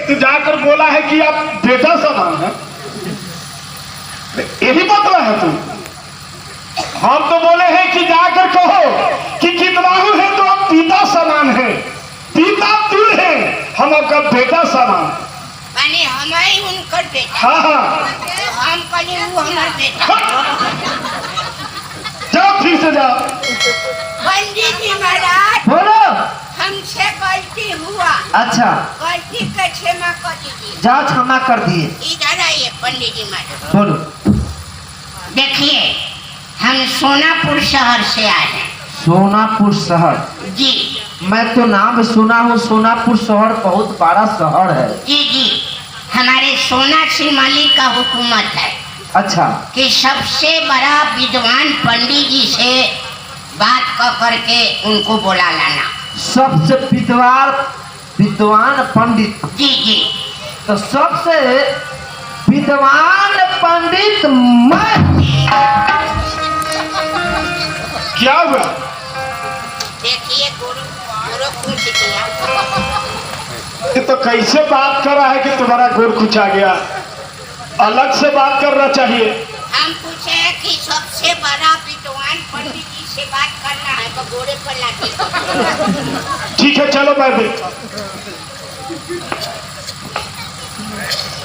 तो जाकर बोला है कि आप बेटा समान है, यही बतला है तू। हम तो बोले हैं कि जाकर कहो कि कितनाहु है तो आप पिता समान है, पिता तू है, हम आपका बेटा समान। माने हमारे उनकर बेटा। हाँ हाँ, तो हम कहीं वो हमारे बेटा। जाओ फिर से जाओ। पंडित जी महाराज बोलो। हमसे गलती हुआ। अच्छा, गलती का क्षमा कर दीजिए। जाओ क्षमा कर दिए। इधर आइए पंडित जी महाराज। बोलो। देखिए हम सोनापुर शहर से आए हैं। सोनापुर शहर? जी। मैं तो नाम सुना हूँ, सोनापुर शहर बहुत बड़ा शहर है। जी जी, हमारे सोनाक्षी मालिक का हुकूमत है। अच्छा। कि सबसे बड़ा विद्वान पंडित जी से बात करके उनको बुला लाना। सबसे विद्वान पंडित? जी जी। तो सबसे विद्वान पंडित मैं। क्या हुआ? देखिए गुरु पूछ दिया। ये तो कैसे बात कर रहा है कि तुम्हारा गोर खुचा गया? अलग से बात करना चाहिए। हम पूछे कि सबसे बड़ा विद्वान पंडित जी से बात करना है तो गोरे पर लाठी। ठीक है चलो मैं भी।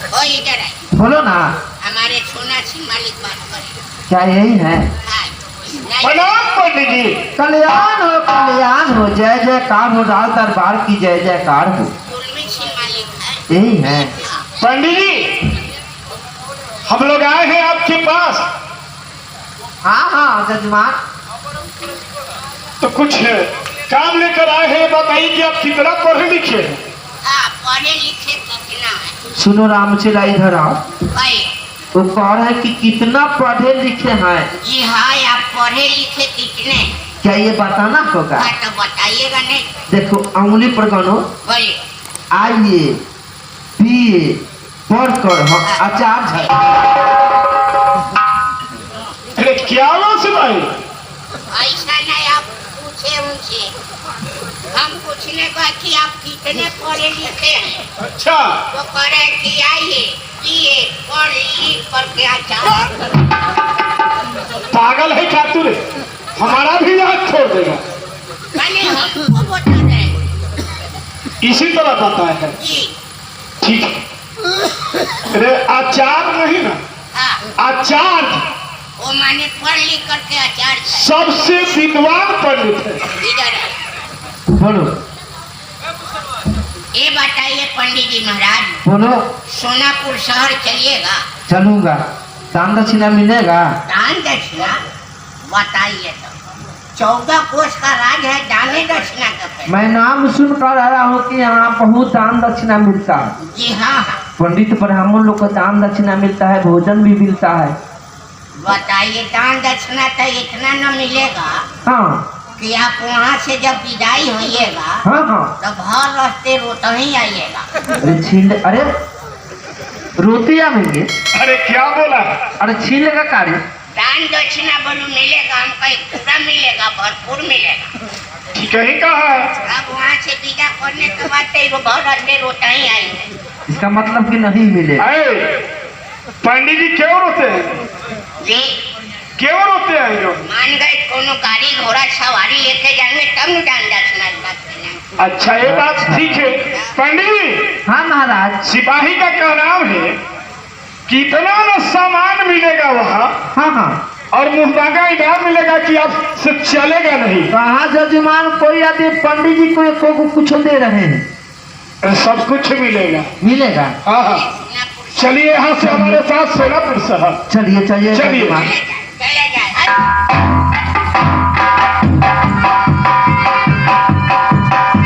ओ इधर आए। बोलो ना। हमारे सोनाक्षी मालिक बात करें। क्या यही है? प्रणाम पंडित जी। कल्याण हो, जय जयकार हो, राज दरबार की जय जयकार हो। मालिक है। यही है पंडित जी, हम लोग आए हैं आपके पास। हाँ हाँ जजमान। तो कुछ काम लेकर आए हैं, बताइए कि आप कितना पढ़े लिखे हैं? हाँ, पढ़े लिखे कितना है? सुनो रामचला, इधर आओ। भाई वो कह रहे हैं कि कितना पढ़े लिखे हैं। जी हाँ, आप पढ़े लिखे कितने? क्या ये बताना होगा? हाँ, तो बताइएगा नहीं। देखो अंगुली पर गनो। भाई आइए पिए पढ़कर हम आचार्य है। अरे क्या बात है भाई? ऐसा नहीं, आप पूछे उनसे। हम पूछने का कि आप कितने पढ़े लिखे हैं। अच्छा। तो कह रहे कि आइए पिए पढ़ लिख करके आचार्य। पागल है क्या तू? हमारा भी याद छोड़ देगा। मैंने हमको बता रहे हैं। इसी तरह बताया है। जी। ठीक है। अरे आचार्य नहीं ना, हाँ, आचार्य वो माने पढ़ लिख करके आचार्य। सबसे विद्वान पंडित है। इधर है। बोलो। ये बताइए पंडित जी महाराज, बोलो। सोनापुर शहर चलिएगा? चलूंगा। दान दक्षिणा मिलेगा? दान दक्षिणा बताइए तो। 14 कोष का राज है, दाने दक्षिणा का पैसा। मैं नाम सुन कर आया हूँ कि यहाँ बहुत दान दक्षिणा मिलता है। जी हाँ हाँ। पंडित ब्राह्मण लोग को दान दक्षिणा मिलता है, भोजन भी मिलता है। बताइए दान दक्षिणा तो इतना न मिलेगा हाँ कि आप वहाँ से जब विदाई होइएगा हाँ हाँ। तो भर रास्ते रोते ही आइएगा। अरे छीन, अरे रोते आवेंगे? अरे क्या बोला? अरे छीन का कार्य। दान दक्षिणा बोलो मिलेगा, हमको एक पूरा मिलेगा, भरपूर मिलेगा। ठीक ही कहा है। अब वहाँ से विदा करने के बाद भर रास्ते रोते ही आएंगे। इसका मतलब कि नहीं मिलेगा। पंडित जी क्यों रोते हैं? जी क्यों रोते हैं? जो मान गए कोनो गाड़ी घोड़ा सवारी लेके जाएंगे तब न दान दक्षिणा देना। अच्छा ये बात ठीक है। पंडित जी। हाँ महाराज। सिपाही का क्या नाम है? कितना न सामान मिलेगा वहाँ? हाँ हाँ। और मुर्दागा इनाम मिलेगा कि आप से चलेगा नहीं। कहाँ जजमान कोई आदमी पंडित जी को कुछ दे रहे हैं? सब कुछ मिलेगा। मिलेगा? हाँ हाँ। चलिए यहाँ से हमारे साथ सोनापुर शहर। चलिए चलिए चलिए। चले जाए।